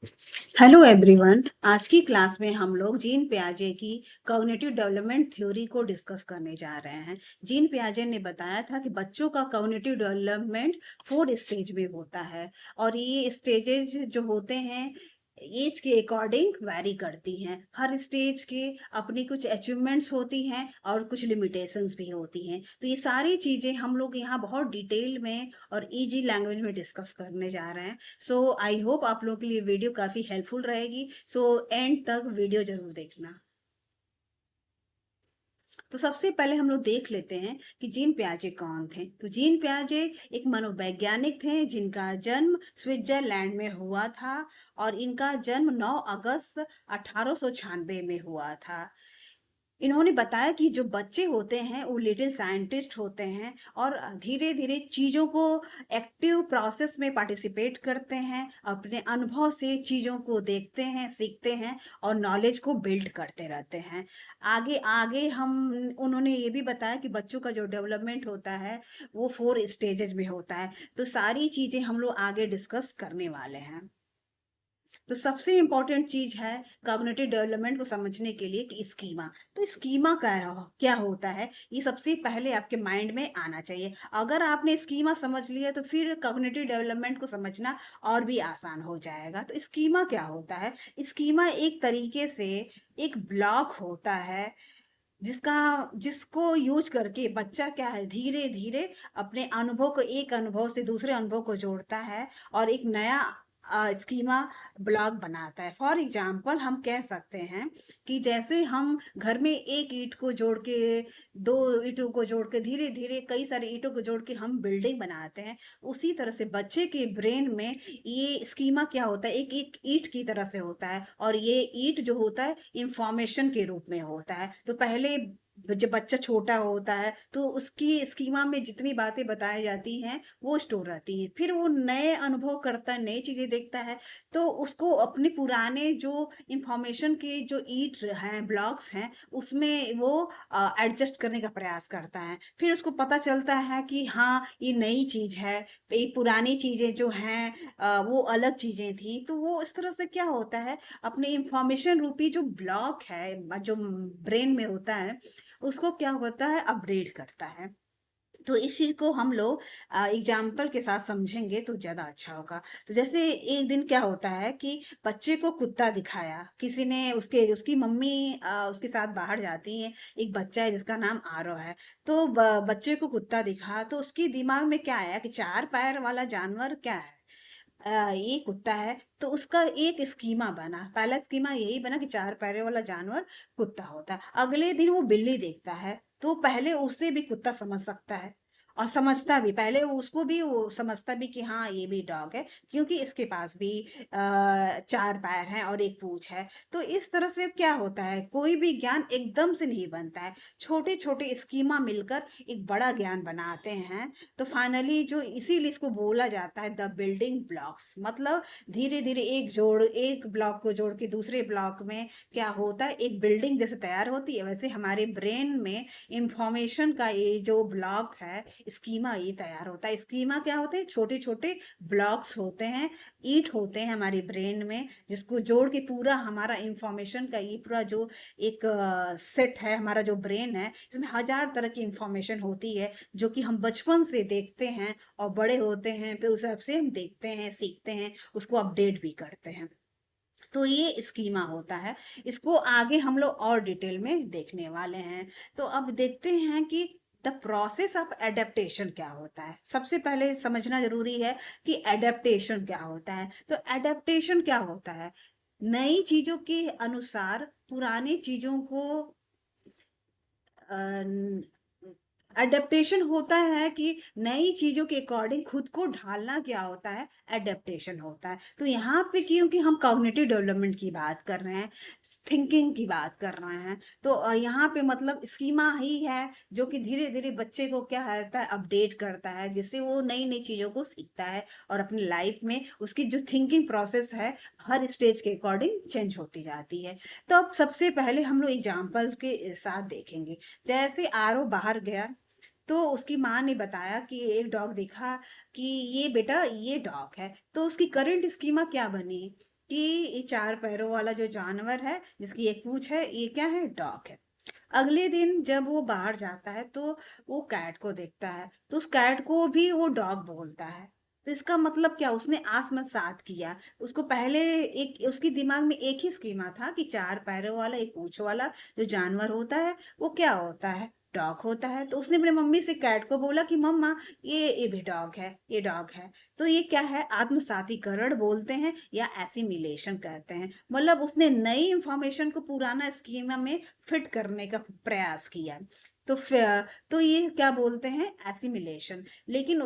Hello everyone. आज की class में हम लोग जीन पियाजे की कॉग्निटिव डेवलपमेंट थ्योरी को डिस्कस करने जा रहे हैं। जीन पियाजे ने बताया था कि बच्चों का कॉग्निटिव डेवलपमेंट 4 स्टेज में होता है और ये स्टेजेस जो होते हैं एज के अकॉर्डिंग वैरी करती हैं। हर स्टेज के अपनी कुछ अचीवमेंट्स होती हैं और कुछ लिमिटेशंस भी होती हैं। तो ये सारी चीज़ें हम लोग यहाँ बहुत डिटेल में और इजी लैंग्वेज में डिस्कस करने जा रहे हैं। सो आई होप आप लोगों के लिए वीडियो काफ़ी हेल्पफुल रहेगी। सो एंड तक वीडियो जरूर देखना। तो सबसे पहले हम लोग देख लेते हैं कि जीन पियाजे कौन थे। तो जीन पियाजे एक मनोवैज्ञानिक थे जिनका जन्म स्विट्जरलैंड में हुआ था और इनका जन्म 9 अगस्त 1896 में हुआ था। इन्होंने बताया कि जो बच्चे होते हैं वो लिटिल साइंटिस्ट होते हैं और धीरे धीरे चीज़ों को एक्टिव प्रोसेस में पार्टिसिपेट करते हैं, अपने अनुभव से चीज़ों को देखते हैं, सीखते हैं और नॉलेज को बिल्ड करते रहते हैं। आगे आगे हम उन्होंने ये भी बताया कि बच्चों का जो डेवलपमेंट होता है वो 4 स्टेजेज में होता है। तो सारी चीज़ें हम लोग आगे डिस्कस करने वाले हैं। तो सबसे इम्पोर्टेंट चीज है कॉग्निटिव डेवलपमेंट को समझने के लिए कि स्कीमा। तो स्कीमा क्या होता है, ये सबसे पहले आपके माइंड में आना चाहिए। अगर आपने स्कीमा समझ लिया तो फिर कॉग्निटिव डेवलपमेंट को समझना और भी आसान हो जाएगा। तो स्कीमा क्या होता है? स्कीमा एक तरीके से एक ब्लॉक होता है जिसका जिसको यूज करके बच्चा क्या है धीरे धीरे अपने अनुभव को, एक अनुभव से दूसरे अनुभव को जोड़ता है और एक नया स्कीमा ब्लॉक बनाता है। फॉर एग्जाम्पल हम कह सकते हैं कि जैसे हम घर में एक ईंट को जोड़ के, दो ईंटों को जोड़ के, धीरे धीरे कई सारे ईंटों को जोड़ के हम बिल्डिंग बनाते हैं, उसी तरह से बच्चे के ब्रेन में ये स्कीमा क्या होता है, एक एक ईंट की तरह से होता है और ये ईंट जो होता है इंफॉर्मेशन के रूप में होता है। तो पहले जब बच्चा छोटा होता है तो उसकी स्कीमा में जितनी बातें बताई जाती हैं वो स्टोर रहती है। फिर वो नए अनुभव करता है, नई चीजें देखता है, तो उसको अपने पुराने जो इंफॉर्मेशन के जो ईट हैं, ब्लॉक्स हैं, उसमें वो एडजस्ट करने का प्रयास करता है। फिर उसको पता चलता है कि हाँ ये नई चीज है, ये पुरानी चीजें जो हैं वो अलग चीजें थी। तो वो इस तरह से क्या होता है, अपने इंफॉर्मेशन रूपी जो ब्लॉक है जो ब्रेन में होता है उसको क्या होता है अपडेट करता है। तो इस चीज को हम लोग एग्जाम्पल के साथ समझेंगे तो ज्यादा अच्छा होगा। तो जैसे एक दिन क्या होता है कि बच्चे को कुत्ता दिखाया किसी ने, उसके उसकी मम्मी उसके साथ बाहर जाती है। एक बच्चा है जिसका नाम आरव है। तो बच्चे को कुत्ता दिखा तो उसके दिमाग में क्या आया कि 4 पैर वाला जानवर क्या है, ये कुत्ता है। तो उसका एक स्कीमा बना, पहला स्कीमा यही बना कि 4 पैरों वाला जानवर कुत्ता होता है। अगले दिन वो बिल्ली देखता है तो पहले उसे भी कुत्ता समझ सकता है और समझता भी, पहले उसको भी वो समझता भी कि हाँ ये भी डॉग है क्योंकि इसके पास भी 4 पैर हैं और एक पूंछ है। तो इस तरह से क्या होता है, कोई भी ज्ञान एकदम से नहीं बनता है, छोटे छोटे स्कीमा मिलकर एक बड़ा ज्ञान बनाते हैं। तो फाइनली जो इसीलिए इसको बोला जाता है द बिल्डिंग ब्लॉक्स। मतलब धीरे धीरे एक ब्लॉक को जोड़ के दूसरे ब्लॉक में क्या होता है, एक बिल्डिंग जैसे तैयार होती है, वैसे हमारे ब्रेन में इंफॉर्मेशन का ये जो ब्लॉक है स्कीमा ये तैयार होता है। स्कीमा क्या होते हैं, छोटे छोटे ब्लॉक्स होते हैं, ईंट होते हैं हमारे ब्रेन में, जिसको जोड़ के पूरा हमारा इंफॉर्मेशन का ये पूरा जो एक सेट है, हमारा जो ब्रेन है इसमें हजार तरह की इंफॉर्मेशन होती है जो कि हम बचपन से देखते हैं और बड़े होते हैं फिर उस हिसाब से हम देखते हैं, सीखते हैं, उसको अपडेट भी करते हैं। तो ये स्कीमा होता है। इसको आगे हम लोग और डिटेल में देखने वाले हैं। तो अब देखते हैं कि द प्रोसेस ऑफ एडेप्टेशन क्या होता है। सबसे पहले समझना जरूरी है कि एडेप्टेशन क्या होता है। तो एडेप्टेशन क्या होता है, नई चीजों के अनुसार पुरानी चीजों को अडेप्टेशन होता है कि नई चीजों के अकॉर्डिंग खुद को ढालना क्या होता है, एडेप्टेशन होता है। तो यहाँ पे क्योंकि हम कॉग्निटिव डेवलपमेंट की बात कर रहे हैं, थिंकिंग की बात कर रहे हैं, तो यहाँ पे मतलब स्कीमा ही है जो कि धीरे धीरे बच्चे को क्या होता है अपडेट करता है, जिससे वो नई नई चीजों को सीखता है और अपनी लाइफ में उसकी जो थिंकिंग प्रोसेस है हर स्टेज के अकॉर्डिंग चेंज होती जाती है। तो अब सबसे पहले हम लोग एग्जाम्पल के साथ देखेंगे। जैसे आरव बाहर गया तो उसकी माँ ने बताया कि एक डॉग देखा कि ये बेटा ये डॉग है। तो उसकी करंट स्कीमा क्या बनी कि ये चार पैरों वाला जो जानवर है जिसकी एक पूंछ है, ये क्या है? डॉग है। अगले दिन जब वो बाहर जाता है तो वो कैट को देखता है, तो उस कैट को भी वो डॉग बोलता है। तो इसका मतलब क्या, उसने आत्मसात किया। उसको पहले एक उसकी दिमाग में एक ही स्कीमा था कि चार पैरों वाला एक पूंछ वाला जो जानवर होता है वो क्या होता है? डॉग होता है। तो उसने अपने मम्मी से कैट को बोला कि मम्मा, ये भी डॉग है, ये डॉग है। तो ये क्या है? आत्मसातीकरण बोलते हैं या एसिमिलेशन कहते हैं। मतलब उसने नई इंफॉर्मेशन को पुराना स्कीमा में फिट करने का प्रयास किया। तो तो ये क्या बोलते हैं? एसिमिलेशन। लेकिन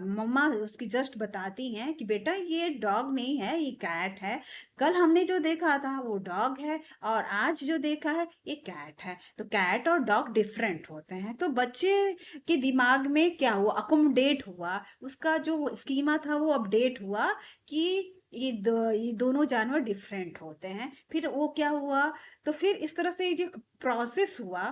मम्मा उसकी जस्ट बताती हैं कि बेटा ये डॉग नहीं है, ये कैट है। कल हमने जो देखा था वो डॉग है, और आज जो देखा है ये कैट है। तो कैट और डॉग डिफरेंट होते हैं। तो बच्चे के दिमाग में क्या हुआ? अकोमोडेट हुआ, उसका जो स्कीमा था वो अपडेट हुआ कि ये दोनों जानवर डिफरेंट होते हैं। फिर वो क्या हुआ? तो फिर इस तरह से ये जो प्रोसेस हुआ,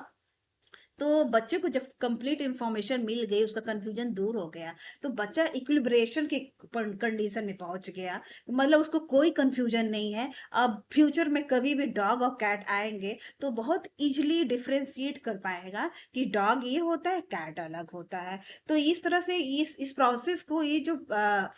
तो बच्चे को जब कंप्लीट इंफॉर्मेशन मिल गई, उसका कंफ्यूजन दूर हो गया, तो बच्चा इक्विलिब्रेशन के कंडीशन में पहुंच गया। मतलब उसको कोई कंफ्यूजन नहीं है। अब फ्यूचर में कभी भी डॉग और कैट आएंगे तो बहुत इजीली डिफरेंशिएट कर पाएगा कि डॉग ये होता है, कैट अलग होता है। तो इस तरह से इस प्रोसेस को, ये जो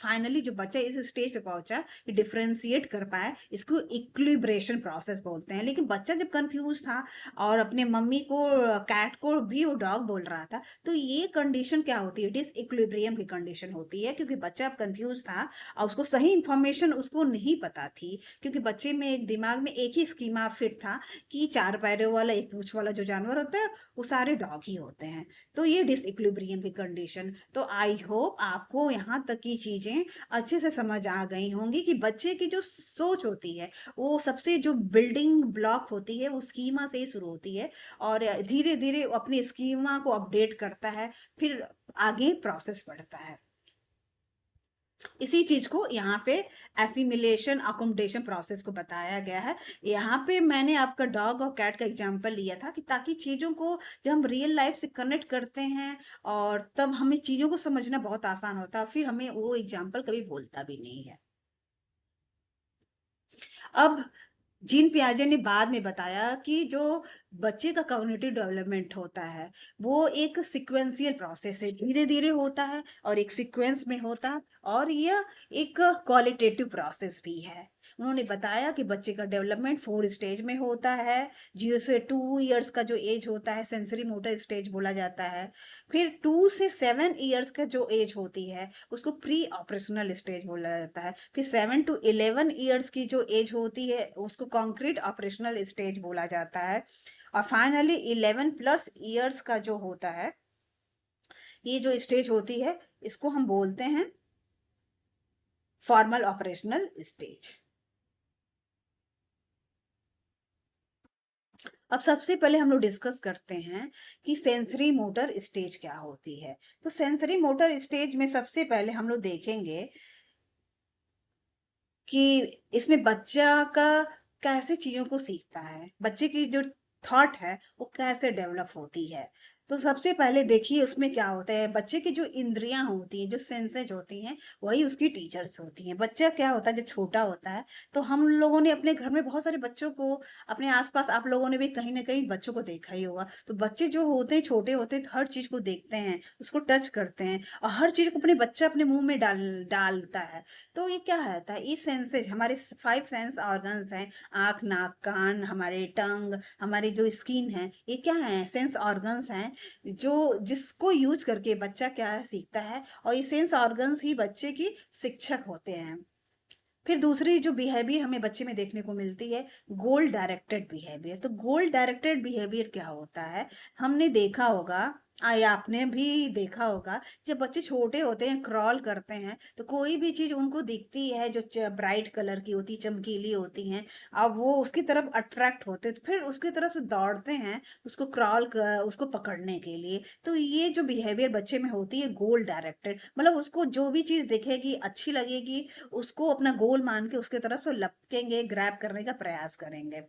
फाइनली जो बच्चा इस स्टेज पे पहुंचा डिफरेंशिएट कर पाए, इसको इक्विलिब्रेशन प्रोसेस बोलते हैं। लेकिन बच्चा जब कंफ्यूज था और अपने मम्मी को, कैट को भी वो डॉग बोल रहा था, तो ये कंडीशन क्या होती है? डिस इक्विलिब्रियम की कंडीशन होती है, क्योंकि बच्चा अब कंफ्यूज था और उसको सही इंफॉर्मेशन उसको नहीं पता थी। क्योंकि बच्चे में एक दिमाग में एक ही स्कीमा फिट था कि चार पैरों वाला एक पूंछ वाला जो जानवर होता है वो सारे डॉग ही होते हैं। तो ये डिस इक्विलिब्रियम की कंडीशन। तो आई होप आपको यहाँ तक की चीजें अच्छे से समझ आ गई होंगी कि बच्चे की जो सोच होती है, वो सबसे जो बिल्डिंग ब्लॉक होती है वो स्कीमा से ही शुरू होती है, और धीरे धीरे अपनी स्कीमा को अपडेट करता है, फिर आगे प्रोसेस बढ़ता है। इसी चीज को यहाँ पे एसिमिलेशन अकोमोडेशन प्रोसेस को बताया गया है। यहाँ पे मैंने आपका डॉग और कैट का एग्जांपल लिया था कि ताकि चीजों को जब हम रियल लाइफ से कनेक्ट करते हैं और तब हमें चीजों को समझना बहुत आसान होता है, फिर हमें वो एग्जांपल कभी भूलता भी नहीं है। अब जीन पियाजे ने बाद में बताया कि जो बच्चे का कॉग्निटिव डेवलपमेंट होता है वो एक सिक्वेंशियल प्रोसेस है, धीरे धीरे होता है और एक सीक्वेंस में होता है, और यह एक क्वालिटेटिव प्रोसेस भी है। उन्होंने बताया कि बच्चे का डेवलपमेंट 4 स्टेज में होता है। 0 से 2 इयर्स का जो एज होता है सेंसरी मोटर स्टेज बोला जाता है। फिर 2 से 7 इयर्स का जो एज होती है उसको प्री ऑपरेशनल स्टेज बोला जाता है। फिर 7 to 11 इयर्स की जो एज होती है उसको कॉन्क्रीट ऑपरेशनल स्टेज बोला जाता है। और फाइनली 11+ इयर्स का जो होता है, ये जो स्टेज होती है, इसको हम बोलते हैं फॉर्मल ऑपरेशनल स्टेज। अब सबसे पहले हम लोग डिस्कस करते हैं कि सेंसरी मोटर स्टेज क्या होती है। तो सेंसरी मोटर स्टेज में सबसे पहले हम लोग देखेंगे कि इसमें बच्चा का कैसे चीजों को सीखता है, बच्चे की जो थॉट है वो कैसे डेवलप होती है। तो सबसे पहले देखिए उसमें क्या होता है, बच्चे की जो इंद्रियां होती हैं, जो सेंसेज होती हैं, वही उसकी टीचर्स होती हैं। बच्चा क्या होता है जब छोटा होता है, तो हम लोगों ने अपने घर में बहुत सारे बच्चों को, अपने आसपास आप लोगों ने भी कहीं ना कहीं बच्चों को देखा ही होगा। तो बच्चे जो होते हैं छोटे होते हैं तो हर चीज को देखते हैं, उसको टच करते हैं, और हर चीज को अपने बच्चा अपने मुंह में डालता है। तो ये क्या होता है, ये सेंसेज हमारे 5 सेंस ऑर्गन्स हैं। आँख, नाक, कान, हमारे टंग, हमारी जो स्किन है, ये क्या है? सेंस ऑर्गन्स हैं, जो जिसको यूज करके बच्चा क्या है सीखता है, और ये सेंस ऑर्गन्स ही बच्चे की शिक्षक होते हैं। फिर दूसरी जो बिहेवियर हमें बच्चे में देखने को मिलती है, गोल डायरेक्टेड बिहेवियर। तो गोल डायरेक्टेड बिहेवियर क्या होता है? हमने देखा होगा, या आपने भी देखा होगा, जब बच्चे छोटे होते हैं क्रॉल करते हैं तो कोई भी चीज उनको दिखती है जो ब्राइट कलर की होती, चमकीली होती हैं, अब वो उसकी तरफ अट्रैक्ट होते हैं, तो फिर उसकी तरफ से दौड़ते हैं उसको उसको पकड़ने के लिए। तो ये जो बिहेवियर बच्चे में होती है गोल डायरेक्टेड, मतलब उसको जो भी चीज दिखेगी अच्छी लगेगी, उसको अपना गोल मान के उसके तरफ से लपकेंगे, ग्रैब करने का प्रयास करेंगे।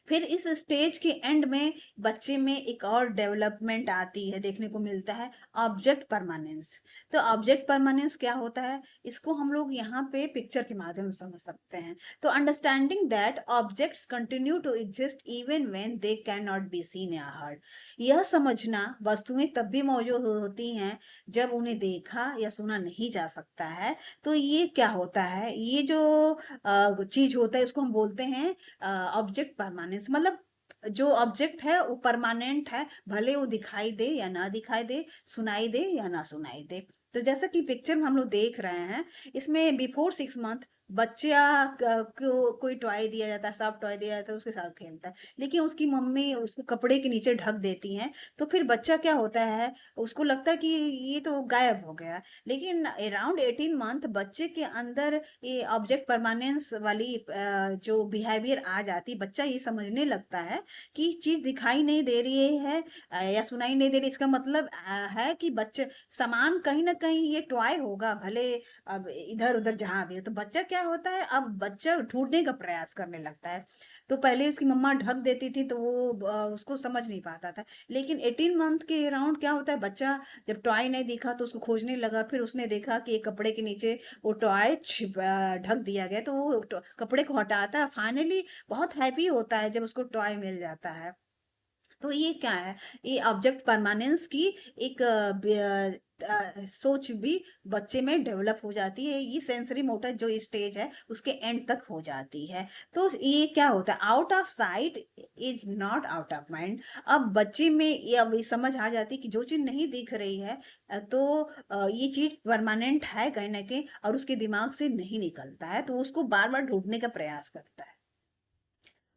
फिर इस स्टेज के एंड में बच्चे में एक और डेवलपमेंट आती है, देखने को मिलता है ऑब्जेक्ट परमानेंस। तो ऑब्जेक्ट परमानेंस क्या होता है, इसको हम लोग यहाँ पे पिक्चर के माध्यम से समझ सकते हैं। तो understanding that objects continue to exist even when they can not be seen या हर्ड। यह समझना वस्तुएं तब भी मौजूद होती हैं जब उन्हें देखा या सुना नहीं जा सकता है। तो ये क्या होता है, ये जो चीज होता है उसको हम बोलते हैं ऑब्जेक्ट परमानेंस। मतलब जो ऑब्जेक्ट है वो परमानेंट है, भले वो दिखाई दे या ना दिखाई दे, सुनाई दे या ना सुनाई दे। तो जैसा कि पिक्चर में हम लोग देख रहे हैं, इसमें बिफोर 6 मंथ बच्चा को कोई टॉय दिया जाता है, सॉफ्ट टॉय दिया जाता है, उसके साथ खेलता है, लेकिन उसकी मम्मी उसको कपड़े के नीचे ढक देती हैं। तो फिर बच्चा क्या होता है, उसको लगता है कि ये तो गायब हो गया। लेकिन अराउंड 18 मंथ बच्चे के अंदर ये ऑब्जेक्ट परमानेंस वाली जो बिहेवियर आ जाती, बच्चा ये समझने लगता है कि चीज दिखाई नहीं दे रही है या सुनाई नहीं दे रही, इसका मतलब है कि बच्चे सामान कहीं ना कहीं ये टॉय होगा, भले अब इधर उधर जहां भी हो। तो बच्चा क्या होता है, अब बच्चा ढूंढने का प्रयास करने लगता है। तो पहले उसकी मम्मा ढक देती थी तो वो उसको समझ नहीं पाता था, लेकिन 18 मंथ के अराउंड क्या होता है, बच्चा जब टॉय नहीं दिखा तो उसको खोजने लगा। फिर उसने देखा कि एक कपड़े के नीचे वो टॉय ढक दिया गया, तो वो कपड़े को हटाता है, फाइनली बहुत हैप्पी होता है जब उसको टॉय मिल जाता है। तो ये क्या है, ये ऑब्जेक्ट परमानेंस की एक सोच भी बच्चे में डेवलप हो जाती है। ये सेंसरी मोटर जो स्टेज है उसके एंड तक हो जाती है। तो ये क्या होता है, out of site is not out of mind. अब बच्चे में ये अब ये समझ आ जाती है कि जो चीज नहीं दिख रही है तो ये चीज परमानेंट है कहीं ना कहीं, और उसके दिमाग से नहीं निकलता है, तो उसको बार बार ढूंढने का प्रयास करता है।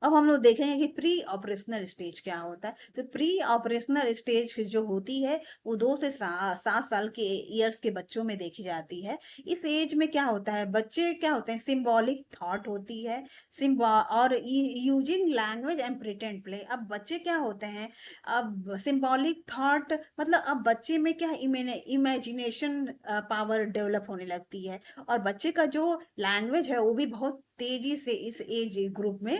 अब हम लोग देखेंगे कि प्री ऑपरेशनल स्टेज क्या होता है। तो प्री ऑपरेशनल स्टेज जो होती है वो 2 से 7 साल के ईयर्स के बच्चों में देखी जाती है। इस एज में क्या होता है, बच्चे क्या होते हैं, सिंबॉलिक थॉट होती है, सिम्बा और using language and pretend play. अब बच्चे क्या होते हैं, अब सिंबॉलिक थॉट मतलब अब बच्चे में क्या इमेजिनेशन पावर डेवलप होने लगती है, और बच्चे का जो लैंग्वेज है वो भी बहुत तेजी से इस एज ग्रुप में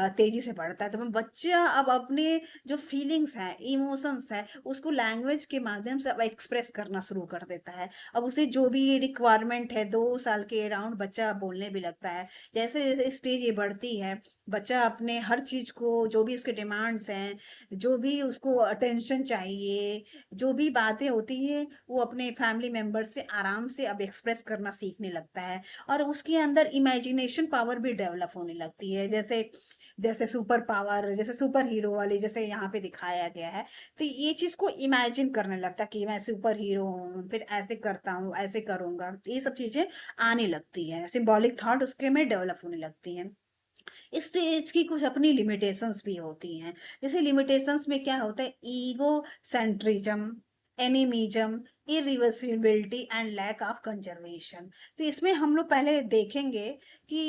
तेजी से बढ़ता है। तो बच्चा अब अपने जो फीलिंग्स हैं, इमोशंस है, उसको लैंग्वेज के माध्यम से अब एक्सप्रेस करना शुरू कर देता है। अब उसे जो भी रिक्वायरमेंट है, 2 साल के अराउंड बच्चा बोलने भी लगता है। जैसे जैसे स्टेज ये बढ़ती है, बच्चा अपने हर चीज को, जो भी उसके डिमांड्स हैं, जो भी उसको अटेंशन चाहिए, जो भी बातें होती है, वो अपने फैमिली मेंबर से आराम से अब एक्सप्रेस करना सीखने लगता है। और उसके अंदर इमेजिनेशन पावर भी डेवलप होने लगती है, जैसे जैसे सुपर पावर, जैसे सुपर हीरो वाली जैसे यहाँ पे दिखाया गया है। तो ये चीज को इमेजिन करने लगता है कि मैं सुपर हीरो हूँ, फिर ऐसे करता हूँ, ऐसे करूंगा, ये सब चीजें आने लगती है, सिंबॉलिक थॉट उसके में डेवलप होने लगती हैं। इस स्टेज की कुछ अपनी लिमिटेशंस भी होती हैं। जैसे लिमिटेशंस में क्या होता है, egocentrism, animism, irreversibility and lack of conservation. तो इसमें हम लोग पहले देखेंगे कि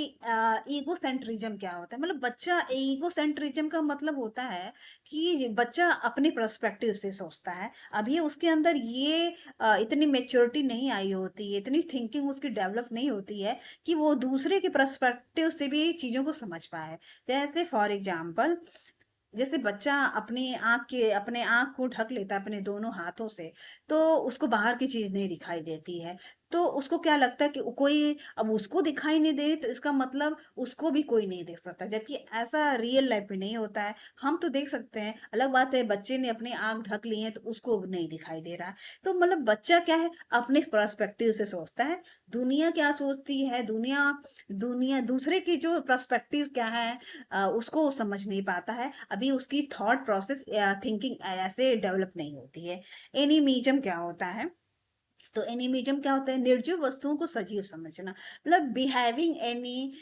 ईगो सेंट्रिज्म क्या होता है। मतलब बच्चा, ईगो सेंट्रिज्म का मतलब होता है कि बच्चा अपने पर्सपेक्टिव से सोचता है। अभी उसके अंदर ये इतनी मेच्योरिटी नहीं आई होती है, इतनी थिंकिंग उसकी डेवलप नहीं होती है कि वो दूसरे के पर्सपेक्टिव से भी चीजों को समझ पाए। जैसे फॉर एग्जाम्पल, जैसे बच्चा अपने आंख को ढक लेता है अपने दोनों हाथों से, तो उसको बाहर की चीज नहीं दिखाई देती है। तो उसको क्या लगता है कि कोई, अब उसको दिखाई नहीं दे रही तो इसका मतलब उसको भी कोई नहीं देख सकता, जबकि ऐसा रियल लाइफ में नहीं होता है। हम तो देख सकते हैं, अलग बात है बच्चे ने अपनी आंख ढक ली है तो उसको नहीं दिखाई दे रहा। तो मतलब बच्चा क्या है, अपने पर्सपेक्टिव से सोचता है। दुनिया क्या सोचती है, दुनिया दुनिया दूसरे की जो पर्सपेक्टिव क्या है, उसको वो समझ नहीं पाता है। अभी उसकी थॉट प्रोसेस या थिंकिंग ऐसे डेवलप नहीं होती है। एनिमिज्म क्या होता है, तो एनिमिज्म क्या होता है, निर्जीव वस्तुओं को सजीव समझना। मतलब behaving any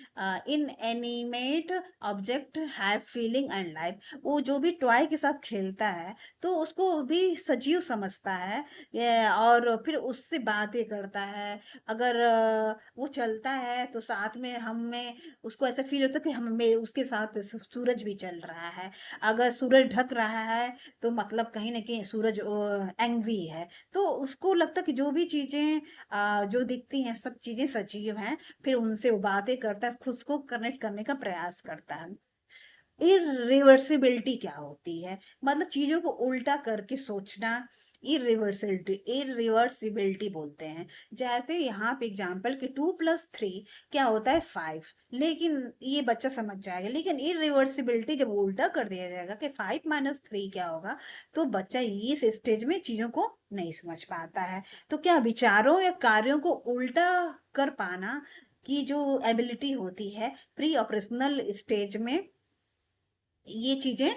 in animate object have feeling and life. वो जो भी टॉय के साथ खेलता है तो उसको भी सजीव समझता है, और फिर उससे बातें करता है। अगर वो चलता है तो साथ में हमें उसको ऐसा फील होता है कि हम मेरे उसके साथ सूरज भी चल रहा है। अगर सूरज ढक रहा है तो मतलब कहीं ना कहीं सूरज एंग्री है। तो उसको लगता है कि जो भी चीजें जो दिखती हैं सब चीजें सजीव हैं। फिर उनसे वो बातें करता है, खुद को कनेक्ट करने का प्रयास करता है। इरिवर्सिबिलिटी क्या होती है? मतलब चीजों को उल्टा करके सोचना, इरिवर्सिबिलिटी बोलते हैं। जैसे यहाँ पे एग्जांपल कि 2 + 3 क्या होता है 5, लेकिन ये बच्चा समझ जाएगा। लेकिन इरिवर्सिबिलिटी जब उल्टा कर दिया जाएगा कि 5 - 3 क्या होगा, तो बच्चा इस स्टेज में चीजों को नहीं समझ पाता है। तो क्या विचारों या कार्यों को उल्टा कर पाना की जो एबिलिटी होती है प्री ऑपरेशनल स्टेज में, ये चीजें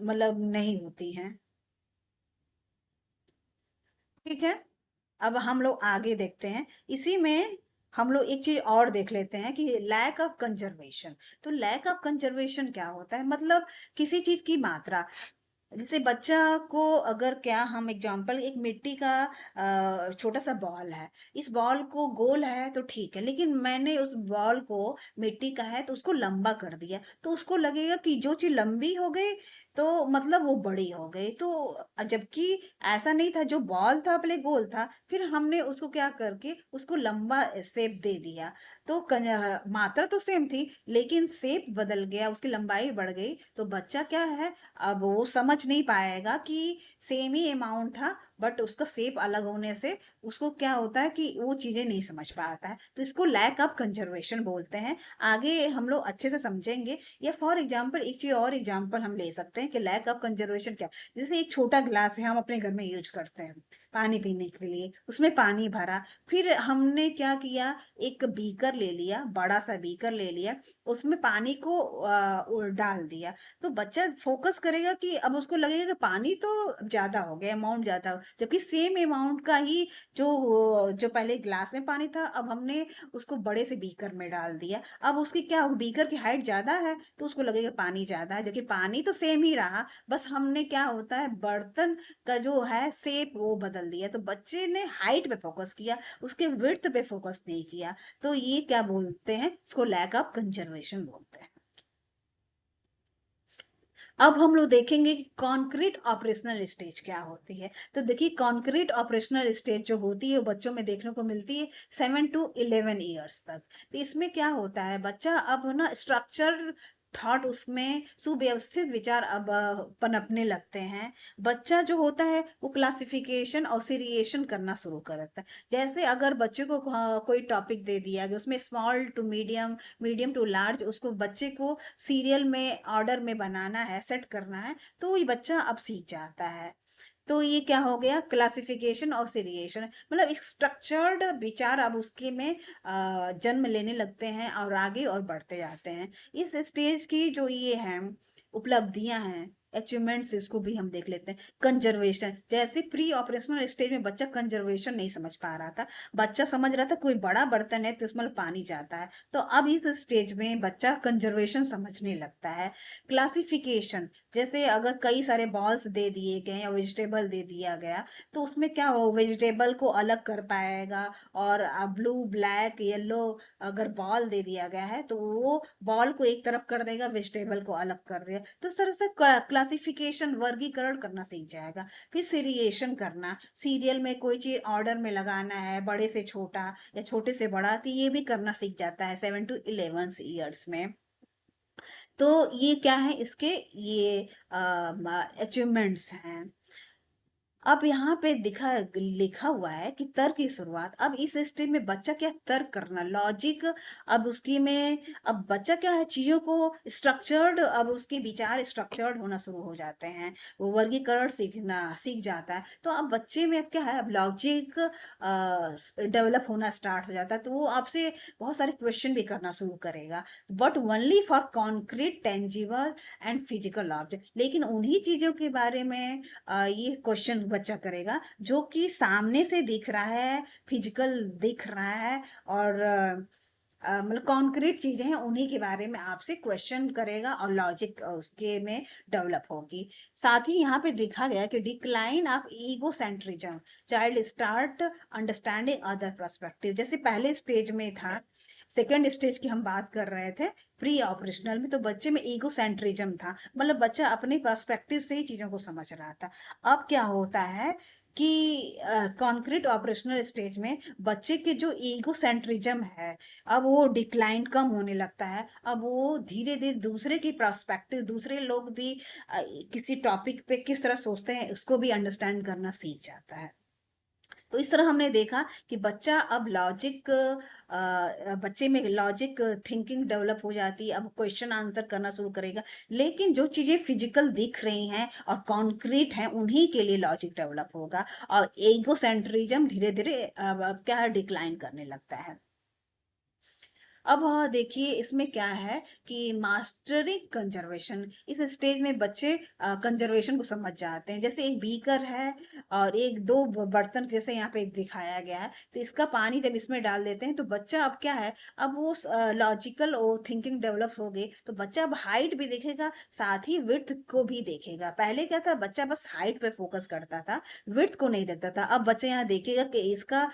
मतलब नहीं होती हैं। ठीक है, अब हम लोग आगे देखते हैं। इसी में हम लोग एक चीज और देख लेते हैं कि लैक ऑफ कंजर्वेशन। तो लैक ऑफ कंजर्वेशन क्या होता है? मतलब किसी चीज की मात्रा, जैसे बच्चा को अगर, क्या हम एग्जांपल, एक मिट्टी का छोटा सा बॉल है, इस बॉल को गोल है तो ठीक है, लेकिन मैंने उस बॉल को, मिट्टी का है तो उसको लंबा कर दिया, तो उसको लगेगा कि जो चीज लंबी हो गई तो मतलब वो बड़ी हो गई। तो जबकि ऐसा नहीं था, जो बॉल था पहले गोल था, फिर हमने उसको क्या करके उसको लंबा शेप दे दिया। तो मात्रा तो सेम थी, लेकिन शेप बदल गया, उसकी लंबाई बढ़ गई। तो बच्चा क्या है, अब वो समझ नहीं पाएगा कि सेम ही अमाउंट था, बट उसका शेप अलग होने से उसको क्या होता है कि वो चीजें नहीं समझ पाता है। तो इसको लैक ऑफ कंजर्वेशन बोलते हैं। आगे हम लोग अच्छे से समझेंगे। या फॉर एग्जाम्पल एक चीज और एग्जाम्पल हम ले सकते हैं कि लैक ऑफ कंजर्वेशन क्या, जैसे एक छोटा ग्लास है, हम अपने घर में यूज करते हैं पानी पीने के लिए, उसमें पानी भरा, फिर हमने क्या किया, एक बीकर ले लिया, बड़ा सा बीकर ले लिया, उसमें पानी को डाल दिया। तो बच्चा फोकस करेगा कि अब उसको लगेगा कि पानी तो ज्यादा हो गया, अमाउंट ज्यादा हो, जबकि सेम अमाउंट का ही जो पहले ग्लास में पानी था, अब हमने उसको बड़े से बीकर में डाल दिया। अब उसकी क्या होगा, बीकर की हाइट ज्यादा है तो उसको लगेगा पानी ज्यादा है, जबकि पानी तो सेम ही रहा, बस हमने क्या होता है, बर्तन का जो है शेप वो बदल दिया। तो बच्चे ने हाइट पे फोकस किया, उसके विड्थ पे फोकस नहीं किया। तो ये क्या बोलते हैं, इसको लैक ऑफ कंजर्वेशन बोलते हैं। अब हम लोग देखेंगे कि कॉन्क्रीट ऑपरेशनल स्टेज क्या होती है। तो देखिए, कॉन्क्रीट ऑपरेशनल स्टेज जो होती है वो बच्चों में देखने को मिलती है 7 to 11 ईयर्स तक। तो इसमें क्या होता है, बच्चा अब ना स्ट्रक्चर थॉट, उसमें सुव्यवस्थित विचार अब पनपने लगते हैं। बच्चा जो होता है वो क्लासिफिकेशन और सीरिएशन करना शुरू कर देता है। जैसे अगर बच्चे को कोई टॉपिक दे दिया गया, उसमें small to medium, medium to large, उसको बच्चे को सीरियल में, ऑर्डर में बनाना है, सेट करना है, तो ये बच्चा अब सीख जाता है। तो ये क्या हो गया, क्लासिफिकेशन और सीरिएशन, मतलब एक स्ट्रक्चर्ड विचार अब उसके में जन्म लेने लगते हैं और आगे और बढ़ते जाते हैं। इस स्टेज की जो ये है उपलब्धियां हैं, अचीवमेंट्स, इसको भी हम देख लेते हैं। कंजर्वेशन, जैसे प्री ऑपरेशनल स्टेज में बच्चा कंजर्वेशन नहीं समझ पा रहा था। बच्चा समझ रहा था कोई बड़ा बर्तन है तो उसमें पानी जाता है, तो अब इस स्टेज में बच्चा कंजर्वेशन समझने लगता है। क्लासिफिकेशन, जैसे अगर कई सारे बॉल्स दे दिए गए या वेजिटेबल दे दिया गया, तो उसमें क्या हो, वेजिटेबल को अलग कर पाएगा। और ब्लू, ब्लैक, येलो अगर बॉल दे दिया गया है तो वो बॉल को एक तरफ कर देगा, वेजिटेबल को अलग कर देगा। तो इस तरह से क्लासिफिकेशन, वर्गीकरण करना सीख जाएगा। फिर सीरिएशन करना, सीरियल में कोई चीज ऑर्डर में लगाना है, बड़े से छोटा या छोटे से बड़ा, तो ये भी करना सीख जाता है 7 to 11 ईयर्स में। तो ये क्या है, इसके ये अचीवमेंट्स हैं। अब यहाँ पे दिखा लिखा हुआ है कि तर्क की शुरुआत। अब इस स्टेज में बच्चा क्या, तर्क करना, लॉजिक, अब उसकी में, अब बच्चा क्या है, चीजों को स्ट्रक्चर्ड, अब उसके विचार स्ट्रक्चर्ड होना शुरू हो जाते हैं, वो वर्गीकरण सीखना सीख जाता है। तो अब बच्चे में अब क्या है, अब लॉजिक डेवलप होना स्टार्ट हो जाता है। तो वो आपसे बहुत सारे क्वेश्चन भी करना शुरू करेगा, but only for concrete, tangible and physical object. लेकिन उन्हीं चीजों के बारे में ये क्वेश्चन बच्चा करेगा जो कि सामने से दिख रहा है, फिजिकल दिख रहा है, और मतलब कॉन्क्रीट चीजें हैं, उन्हीं के बारे में आपसे क्वेश्चन करेगा और लॉजिक उसके में डेवलप होगी। साथ ही यहाँ पे लिखा गया कि decline of ego centrism, child start understanding other perspective. जैसे पहले स्टेज में था, सेकेंड स्टेज की हम बात कर रहे थे प्री ऑपरेशनल में, तो बच्चे में ईगो सेंट्रिज्म था, मतलब बच्चा अपने पर्सपेक्टिव से ही चीजों को समझ रहा था। अब क्या होता है कि कॉन्क्रीट ऑपरेशनल स्टेज में बच्चे के जो ईगो सेंट्रिज्म है, अब वो डिक्लाइन कम होने लगता है। अब वो धीरे धीरे दूसरे की पर्सपेक्टिव, दूसरे लोग भी किसी टॉपिक पे किस तरह सोचते हैं उसको भी अंडरस्टैंड करना सीख जाता है। तो इस तरह हमने देखा कि बच्चा अब लॉजिक, बच्चे में लॉजिक थिंकिंग डेवलप हो जाती है, अब क्वेश्चन आंसर करना शुरू करेगा। लेकिन जो चीजें फिजिकल दिख रही हैं और कॉन्क्रीट हैं उन्हीं के लिए लॉजिक डेवलप होगा, और एगोसेंट्रिज्म धीरे धीरे अब क्या है, डिक्लाइन करने लगता है। अब देखिए इसमें क्या है कि मास्टरिंग कंजर्वेशन, इस स्टेज में बच्चे कंजर्वेशन को समझ जाते हैं। जैसे एक बीकर है और एक दो बर्तन जैसे यहाँ पे दिखाया गया है, तो इसका पानी जब इसमें डाल देते हैं तो बच्चा अब क्या है, अब वो लॉजिकल और थिंकिंग डेवलप हो गई, तो बच्चा अब हाइट भी देखेगा, साथ ही विड्थ को भी देखेगा। पहले क्या था, बच्चा बस हाइट पे फोकस करता था, विड्थ को नहीं देखता था। अब बच्चा यहाँ देखेगा कि इसका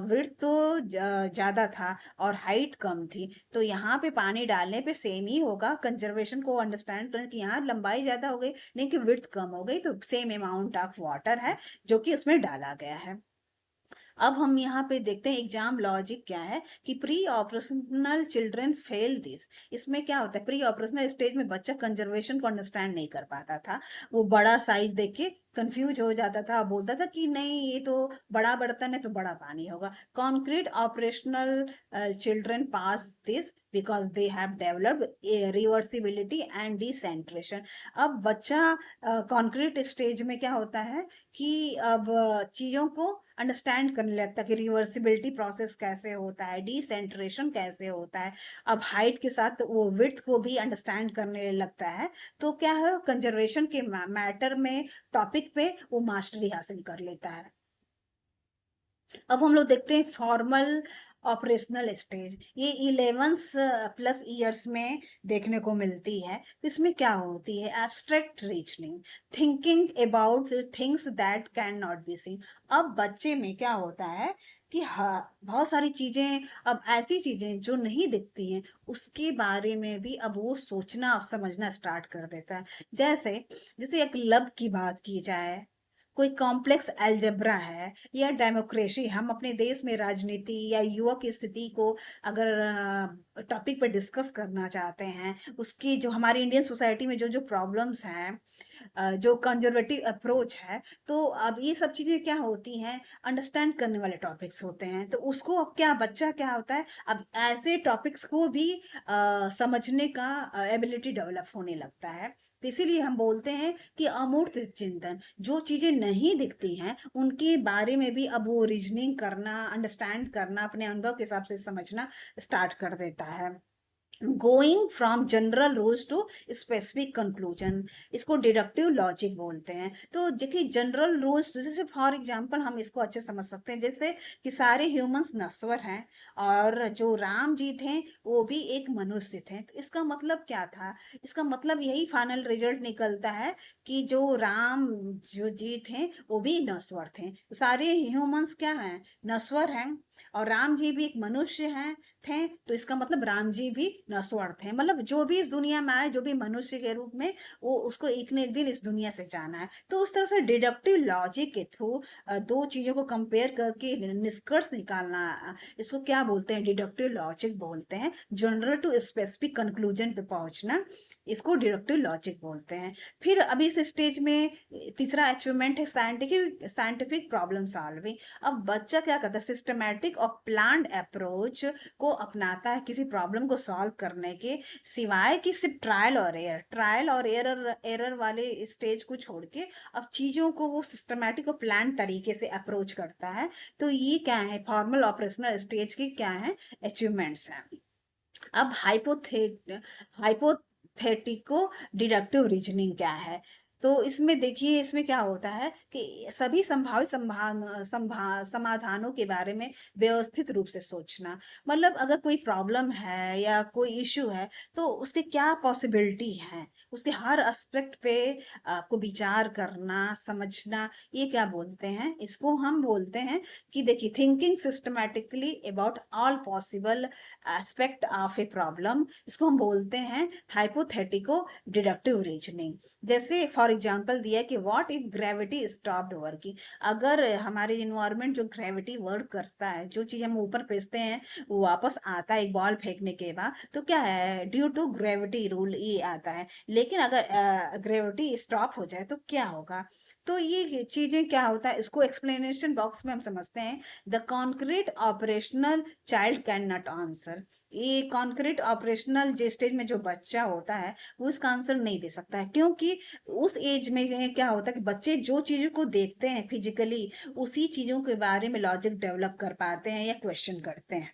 विड्थ तो ज्यादा था और हाइट कम थी, तो यहाँ पे पानी डालने पे सेम ही होगा। कंजर्वेशन को अंडरस्टैंड करें कि यहाँ लंबाई ज्यादा हो गई, नहीं कि विड्थ कम हो गई, तो सेम अमाउंट ऑफ वाटर है जो कि उसमें डाला गया है। अब हम यहाँ पे देखते हैं एग्जाम लॉजिक क्या है, कि pre operational children fail this. इसमें क्या होता है, प्री ऑपरेशनल स्टेज में बच्चा कंजर्वेशन को अंडरस्टैंड नहीं कर पाता था। वो बड़ा साइज देख के कंफ्यूज हो जाता था, बोलता था कि नहीं ये तो बड़ा बर्तन है तो बड़ा पानी होगा। Concrete operational children pass this because they have developed reversibility and decentration. अब बच्चा कॉन्क्रीट स्टेज में क्या होता है कि अब चीजों को अंडरस्टैंड करने लगता है कि रिवर्सिबिलिटी प्रोसेस कैसे होता है, डिसेंट्रेशन कैसे होता है। अब हाइट के साथ वो विड्थ को भी अंडरस्टैंड करने लगता है। तो क्या है, कंजर्वेशन के मैटर में, टॉपिक पे वो मास्टरी हासिल कर लेता है। अब हम लोग देखते हैं फॉर्मल ऑपरेशनल स्टेज, ये 11 प्लस ईयर्स में देखने को मिलती है। तो इसमें क्या होती है, abstract reasoning, thinking about things that can not be scene. अब बच्चे में क्या होता है कि हाँ, बहुत सारी चीजें, अब ऐसी चीजें जो नहीं दिखती हैं उसके बारे में भी अब वो सोचना और समझना स्टार्ट कर देता है। जैसे जैसे एक लब की बात की जाए, कोई कॉम्प्लेक्स अलजेब्रा है या डेमोक्रेसी, हम अपने देश में राजनीति या युवा की स्थिति को अगर टॉपिक पर डिस्कस करना चाहते हैं, उसकी जो हमारी इंडियन सोसाइटी में जो जो प्रॉब्लम्स हैं, जो कंजर्वेटिव अप्रोच है, तो अब ये सब चीजें क्या होती हैं, अंडरस्टैंड करने वाले टॉपिक्स होते हैं। तो उसको अब क्या, बच्चा क्या होता है, अब ऐसे टॉपिक्स को भी समझने का एबिलिटी डेवलप होने लगता है। तो इसीलिए हम बोलते हैं कि अमूर्त चिंतन, जो चीजें नहीं दिखती हैं उनके बारे में भी अब वो रीजनिंग करना, अंडरस्टैंड करना, अपने अनुभव के हिसाब से समझना स्टार्ट कर देता है। Going from general rules to specific conclusion, इसको डिडक्टिव लॉजिक बोलते हैं। तो देखिए जनरल रूल्स, जैसे फॉर एग्जांपल हम इसको अच्छे समझ सकते हैं, जैसे कि सारे ह्यूमंस नश्वर हैं और जो राम जी थे वो भी एक मनुष्य थे। तो इसका मतलब क्या था, इसका मतलब यही फाइनल रिजल्ट निकलता है कि जो राम जो जी थे वो भी नश्वर थे। तो सारे ह्यूमंस क्या हैं, नश्वर हैं, और राम जी भी एक मनुष्य हैं थे, तो इसका मतलब राम जी भी नश्वर थे। मतलब जो भी इस दुनिया में आए, जो भी मनुष्य के रूप में, वो उसको एक न एक दिन इस दुनिया से जाना है। तो उस तरह से डिडक्टिव लॉजिक के थ्रू दो चीजों को कंपेयर करके निष्कर्ष निकालना, इसको क्या बोलते हैं, डिडक्टिव लॉजिक बोलते हैं। जनरल टू स्पेसिफिक कंक्लूजन पे पहुंचना, इसको डिडक्टिव लॉजिक बोलते हैं। फिर अभी इस स्टेज में तीसरा अचीवमेंट है साइंटिफिक साइंटिफिक प्रॉब्लम सॉल्विंग। अब बच्चा क्या करता है, सिस्टमैटिक और प्लान्ड अप्रोच को अपनाता है किसी प्रॉब्लम को सॉल्व करने के, सिवाय कि सिर्फ ट्रायल और एरर एरर वाले स्टेज को छोड़ के अब चीजों को वो सिस्टमैटिक और प्लान तरीके से अप्रोच करता है। तो ये क्या है, फॉर्मल ऑपरेशनल स्टेज के क्या है, अचीवमेंट्स हैं। अब हाइपोथेटिको डिडक्टिव रीजनिंग क्या है, तो इसमें देखिए इसमें क्या होता है कि सभी संभावित समाधानों के बारे में व्यवस्थित रूप से सोचना। मतलब अगर कोई प्रॉब्लम है या कोई इश्यू है, तो उसके क्या पॉसिबिलिटी है, उसके हर एस्पेक्ट पे आपको विचार करना, समझना, ये क्या बोलते हैं, इसको हम बोलते हैं कि देखिए thinking systematically about all possible aspect of a problem, इसको हम बोलते हैं हाइपोथेटिको डिडक्टिव रीजनिंग। जैसे फॉर फॉर एग्जांपल दिया कि what if gravity stopped working, अगर हमारे इन्वायरमेंट जो ग्रेविटी वर्क करता है, जो चीज हम ऊपर फेंकते हैं वो वापस आता है एक बॉल फेंकने के बाद, तो क्या है, ड्यू टू ग्रेविटी रूल ये आता है। लेकिन अगर ग्रेविटी स्टॉप हो जाए तो क्या होगा? तो ये चीजें क्या होता है, इसको एक्सप्लेनेशन बॉक्स में हम समझते हैं। The concrete operational child can not answer, ये कॉन्क्रीट ऑपरेशनल जो स्टेज में जो बच्चा होता है वो इसका आंसर नहीं दे सकता है, क्योंकि उस एज में क्या होता है कि बच्चे जो चीजों को देखते हैं फिजिकली, उसी चीजों के बारे में लॉजिक डेवलप कर पाते हैं या क्वेश्चन करते हैं।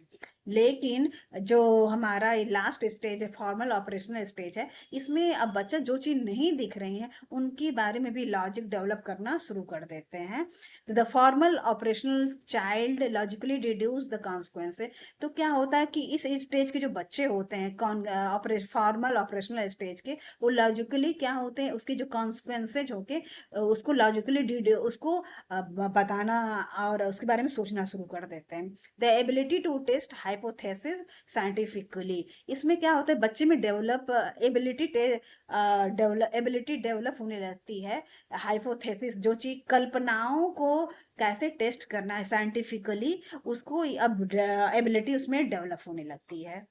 लेकिन जो हमारा लास्ट स्टेज है, फॉर्मल ऑपरेशनल स्टेज है, इसमें अब बच्चा जो चीज नहीं दिख रही है उनके बारे में भी लॉजिक डेवलप करना शुरू कर देते हैं। तो the formal operational child logically deduce the consequences, तो क्या होता है कि इस स्टेज के जो बच्चे होते हैं फॉर्मल ऑपरेशनल स्टेज के, वो लॉजिकली क्या होते हैं, उसके जो कॉन्सिक्वेंसेज होके उसको लॉजिकली उसको बताना और उसके बारे में सोचना शुरू कर देते हैं। The ability to test hypothesis scientifically, इसमें क्या होता है, बच्चे में एबिलिटी डेवलप होने लगती है। हाइपोथेसिस जो चीज, कल्पनाओं को कैसे टेस्ट करना है साइंटिफिकली, उसको अब एबिलिटी उसमें डेवलप होने लगती है।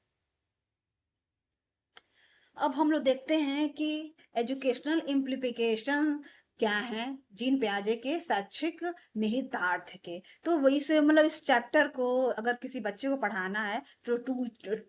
अब हम लोग देखते हैं कि एजुकेशनल इम्प्लीकेशन क्या है जीन पियाजे के शैक्षिक निहितार्थ के। तो वही से मतलब इस चैप्टर को अगर किसी बच्चे को पढ़ाना है तो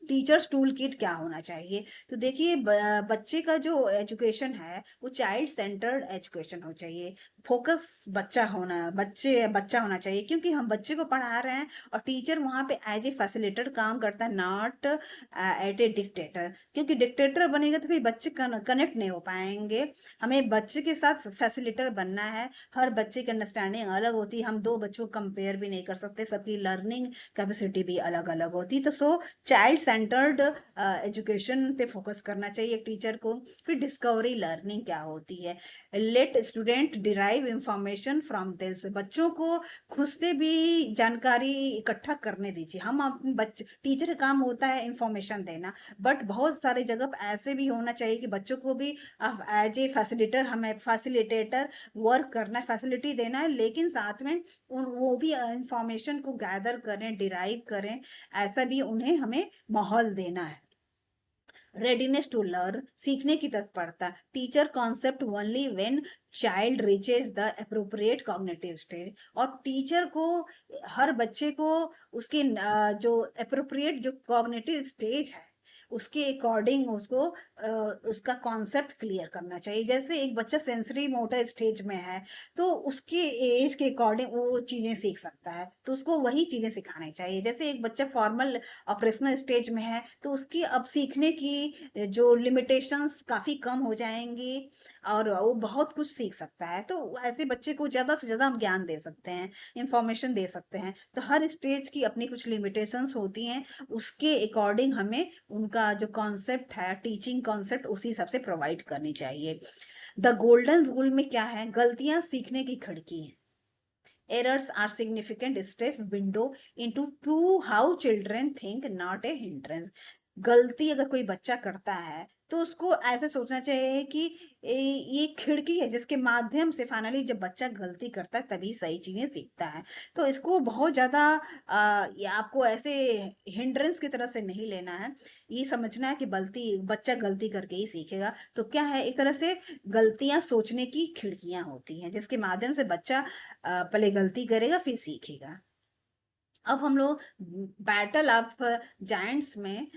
टीचर्स टूल किट क्या होना चाहिए? तो देखिए, बच्चे का जो एजुकेशन है वो चाइल्ड सेंटर्ड एजुकेशन हो चाहिए। फोकस बच्चा होना चाहिए, क्योंकि हम बच्चे को पढ़ा रहे हैं और टीचर वहाँ पे एज ए फैसिलिटेटर काम करता है, नॉट एट ए डिक्टेटर। क्योंकि डिक्टेटर बनेगा तो फिर बच्चे कनेक्ट नहीं हो पाएंगे। हमें बच्चे के साथ फैसिलिटेटर बनना है। हर बच्चे की अंडरस्टैंडिंग अलग होती है, हम दो बच्चों को कंपेयर भी नहीं कर सकते, सबकी लर्निंग कैपेसिटी भी अलग अलग होती है। तो चाइल्ड सेंटर्ड एजुकेशन पे फोकस करना चाहिए एक टीचर को। फिर डिस्कवरी लर्निंग क्या होती है, let student derive information from this, बच्चों को खुद से भी जानकारी इकट्ठा करने दीजिए। हम अपने बच्चे, टीचर का काम होता है इंफॉर्मेशन देना, बट बहुत सारे जगह पे ऐसे भी होना चाहिए कि बच्चों को भी एज ए फैसिलिटेटर, हमें फैसिलिटेटर वर्क करना है, फैसिलिटी देना है, लेकिन साथ में वो भी इंफॉर्मेशन को गैदर करें, डिराइव करें, ऐसा भी उन्हें हमें माहौल देना है। रेडीनेस टू लर्न, सीखने की तत्परता, teacher concept only when child reaches the appropriate cognitive stage, और टीचर को हर बच्चे को उसके जो अप्रोप्रिएट जो कॉग्निटिव स्टेज है उसके अकॉर्डिंग उसको उसका कॉन्सेप्ट क्लियर करना चाहिए। जैसे एक बच्चा सेंसरी मोटर स्टेज में है, तो उसके एज के अकॉर्डिंग वो चीजें सीख सकता है, तो उसको वही चीजें सिखानी चाहिए। जैसे एक बच्चा फॉर्मल ऑपरेशनल स्टेज में है, तो उसकी अब सीखने की जो लिमिटेशंस काफी कम हो जाएंगी और वो बहुत कुछ सीख सकता है। तो ऐसे बच्चे को ज्यादा से ज्यादा हम ज्ञान दे सकते हैं, इंफॉर्मेशन दे सकते हैं। तो हर स्टेज की अपनी कुछ लिमिटेशंस होती हैं, उसके अकॉर्डिंग हमें उनका जो कॉन्सेप्ट है, टीचिंग कॉन्सेप्ट, उसी हिसाब से प्रोवाइड करनी चाहिए। द गोल्डन रूल में क्या है, गलतियां सीखने की खिड़की है। Errors are significant step window into to how children think, not a hindrance. गलती अगर कोई बच्चा करता है तो उसको ऐसे सोचना चाहिए कि ये खिड़की है जिसके माध्यम से फाइनली जब बच्चा गलती करता है तभी सही चीजें सीखता है। तो इसको बहुत ज्यादा ये आपको ऐसे हिंड्रेंस की तरह से नहीं लेना है। ये समझना है कि बच्चा गलती करके ही सीखेगा। तो क्या है, एक तरह से गलतियां सोचने की खिड़कियां होती हैं जिसके माध्यम से बच्चा पहले गलती करेगा फिर सीखेगा। अब हम लोग बैटल ऑफ जायंट्स में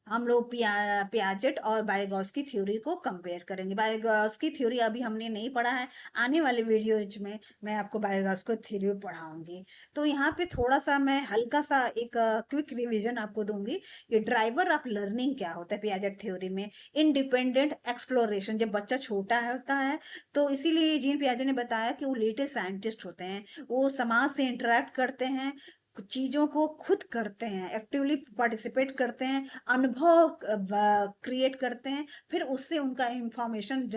हम लोग पियाजेट और बायोगॉस की थ्योरी को कंपेयर करेंगे। बायोगॉस की थ्योरी अभी हमने नहीं पढ़ा है, आने वाले वीडियोज में मैं आपको बायोगॉस को थ्योरी पढ़ाऊंगी। तो यहाँ पे थोड़ा सा मैं हल्का सा एक क्विक रिवीजन आपको दूंगी। ये ड्राइवर ऑफ लर्निंग क्या होता है पियाजेट थ्योरी में, इंडिपेंडेंट एक्सप्लोरेशन। जब बच्चा छोटा होता है तो इसीलिए जीन पियाजे ने बताया कि वो लेटेस्ट साइंटिस्ट होते हैं, वो समाज से इंटरेक्ट करते हैं, चीजों को खुद करते हैं, एक्टिवली पार्टिसिपेट करते हैं, अनुभव क्रिएट करते हैं, फिर उससे उनका इंफॉर्मेशन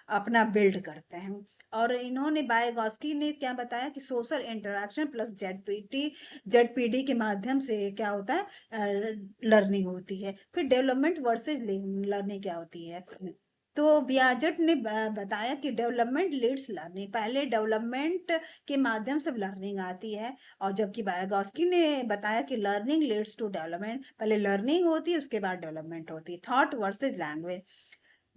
अपना बिल्ड करते हैं। और इन्होंने बायोगॉस्की ने क्या बताया कि सोशल इंटरेक्शन प्लस जेडपीडी के माध्यम से क्या होता है, लर्निंग होती है। फिर डेवलपमेंट वर्सेज लर्निंग क्या होती है, तो बियाजेट ने बताया कि डेवलपमेंट लीड्स लर्निंग, पहले डेवलपमेंट के माध्यम से लर्निंग आती है, और जबकि वाइगोस्की ने बताया कि लर्निंग लीड्स टू डेवलपमेंट, पहले लर्निंग होती है उसके बाद डेवलपमेंट होती है। थॉट वर्सेस लैंग्वेज,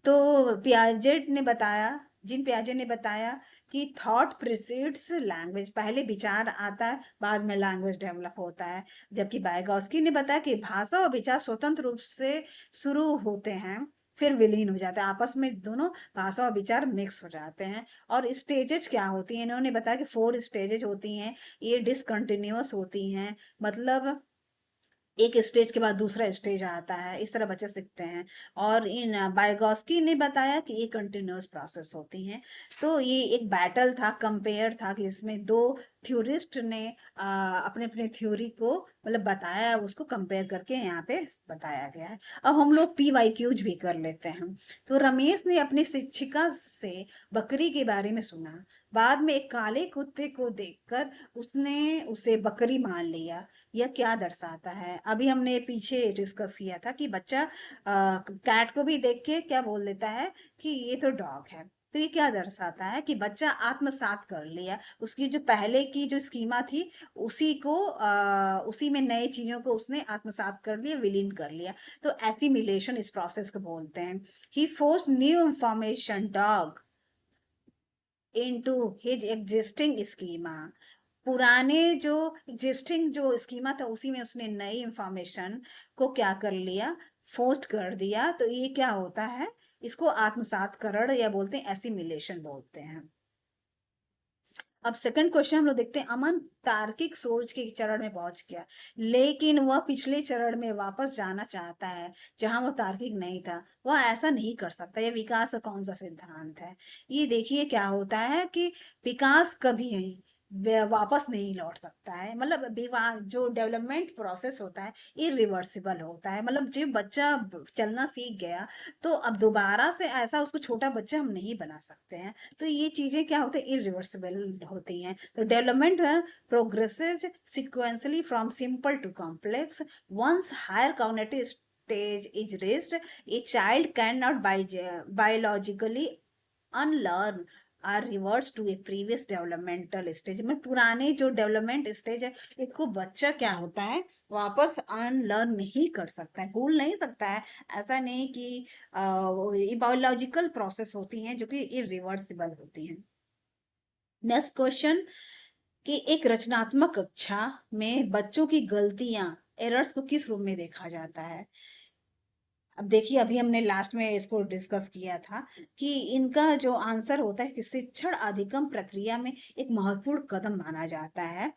तो पियाजेट ने बताया, जिन पियाजे ने बताया कि थॉट प्रिसीड्स लैंग्वेज, पहले विचार आता है बाद में लैंग्वेज डेवलप होता है, जबकि वाइगोस्की ने बताया कि भाषा और विचार स्वतंत्र रूप से शुरू होते हैं फिर विलीन हो जाते हैं, आपस में दोनों भाषा और विचार मिक्स हो जाते हैं। और स्टेजेस क्या होती हैं, इन्होंने बताया कि 4 स्टेजेस होती हैं, ये डिसकंटिन्यूअस होती हैं, मतलब एक स्टेज के बाद दूसरा स्टेज आता है, इस तरह बच्चे सीखते हैं। और इन वाइगोस्की ने बताया कि ये कंटिन्यूअस प्रोसेस होती हैं। तो ये एक बैटल था, कंपेयर था, कि इसमें दो थ्योरिस्ट ने अपने अपने थ्योरी को मतलब बताया, उसको कंपेयर करके यहाँ पे बताया गया है। अब हम लोग PYQs भी कर लेते हैं। तो रमेश ने अपनी शिक्षिका से बकरी के बारे में सुना, बाद में एक काले कुत्ते को देखकर उसने उसे बकरी मान लिया। यह क्या दर्शाता है? अभी हमने पीछे डिस्कस किया था कि बच्चा कैट को भी देख के क्या बोल देता है कि ये तो डॉग है। तो ये क्या दर्शाता है कि बच्चा आत्मसात कर लिया, उसकी जो पहले की जो स्कीमा थी उसी को उसी में नए चीजों को उसने आत्मसात कर लिया, विलीन कर लिया। तो एसिमिलेशन इस प्रोसेस को बोलते हैं। He force new information dog into his existing schema, पुराने जो एग्जिस्टिंग जो स्कीमा था उसी में उसने नई इंफॉर्मेशन को क्या कर लिया, फोर्स्ड कर दिया। तो ये क्या होता है, इसको आत्मसातकरण या बोलते हैं एसिमिलेशन बोलते हैं। अब सेकंड क्वेश्चन हम लोग देखते हैं, अमन तार्किक सोच के चरण में पहुंच गया, लेकिन वह पिछले चरण में वापस जाना चाहता है जहां वो तार्किक नहीं था। वह ऐसा नहीं कर सकता। यह विकास का कौन सा सिद्धांत है? ये देखिए क्या होता है कि विकास कभी नहीं वापस नहीं लौट सकता है, मतलब जो डेवलपमेंट प्रोसेस होता है इरिवर्सिबल होता है। मतलब जब बच्चा चलना सीख गया तो अब दोबारा से ऐसा उसको छोटा बच्चा हम नहीं बना सकते हैं। तो ये चीजें क्या होती है, इरिवर्सिबल होती हैं। तो development progresses sequentially from simple to complex, once higher cognitive stage is reached, a child cannot biologically unlearn or reverts to a previous developmental stage। में पुराने जो डेवलपमेंट स्टेज है इसको बच्चा क्या होता है, वापस अनलर्न नहीं कर सकता है, भूल नहीं सकता है। ऐसा नहीं कि ये बायोलॉजिकल प्रोसेस होती हैं जो कि इरिवर्सिबल होती हैं। नेक्स्ट क्वेश्चन, कि एक रचनात्मक कक्षा में बच्चों की गलतियां, एरर्स को किस रूप में देखा जाता है? अब देखिए, अभी हमने लास्ट में इसको डिस्कस किया था कि इनका जो आंसर होता है कि शिक्षण अधिगम प्रक्रिया में एक महत्वपूर्ण कदम माना जाता है।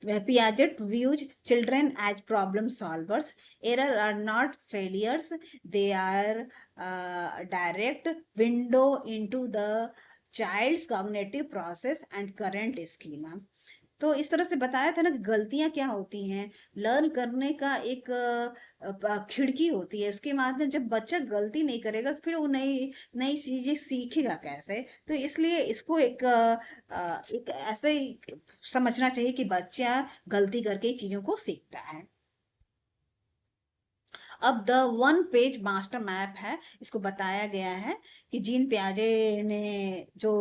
Piaget views children as problem solvers, error are not failures, they are direct window into the child's cognitive process and current schema. तो इस तरह से बताया था ना कि गलतियां क्या होती हैं, लर्न करने का एक खिड़की होती है। उसके माध्यम जब बच्चा गलती नहीं करेगा तो फिर वो नई नई चीजें सीखेगा कैसे? तो इसलिए इसको एक ऐसे ही समझना चाहिए कि बच्चा गलती करके ही चीजों को सीखता है। अब the one page master map है, इसको बताया गया है कि जीन पियाजे ने जो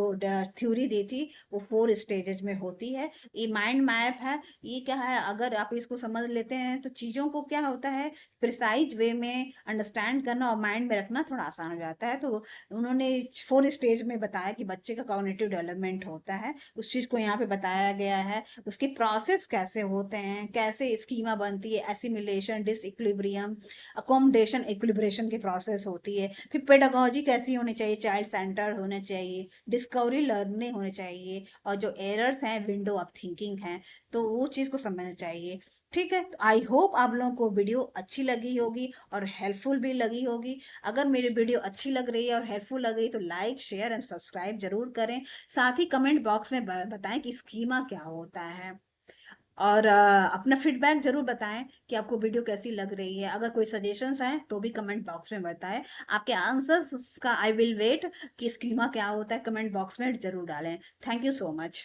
थ्योरी दी थी वो 4 स्टेजेस में होती है। ये माइंड मैप है। ये क्या है, अगर आप इसको समझ लेते हैं तो चीज़ों को क्या होता है, प्रिसाइज वे में अंडरस्टैंड करना और माइंड में रखना थोड़ा आसान हो जाता है। तो उन्होंने 4 स्टेज में बताया कि बच्चे का कॉग्निटिव डेवलपमेंट होता है, उस चीज़ को यहाँ पे बताया गया है। उसके प्रोसेस कैसे होते हैं, कैसे स्कीमा बनती है, एसिमिलेशन, डिसइक्विलिब्रियम, अकोमोडेशन, इक्विलिब्रेशन की प्रोसेस होती है। फिर पेडागोजी कैसी होनी चाहिए, चाइल्ड सेंटर होना चाहिए, डिस्कवरी लर्निंग होनी चाहिए, और जो एरर्स हैं विंडो ऑफ थिंकिंग है, तो वो चीज़ को समझना चाहिए। ठीक है, तो आई होप आप लोगों को वीडियो अच्छी लगी होगी और हेल्पफुल भी लगी होगी। अगर मेरी वीडियो अच्छी लग रही है और हेल्पफुल लग रही है तो लाइक शेयर एंड सब्सक्राइब जरूर करें। साथ ही कमेंट बॉक्स में बताएं कि स्कीमा क्या होता है, और अपना फीडबैक जरूर बताएं कि आपको वीडियो कैसी लग रही है। अगर कोई सजेशंस हैं तो भी कमेंट बॉक्स में बताएं। आपके आंसर्स का आई विल वेट कि स्कीमा क्या होता है, कमेंट बॉक्स में जरूर डालें। Thank you so much.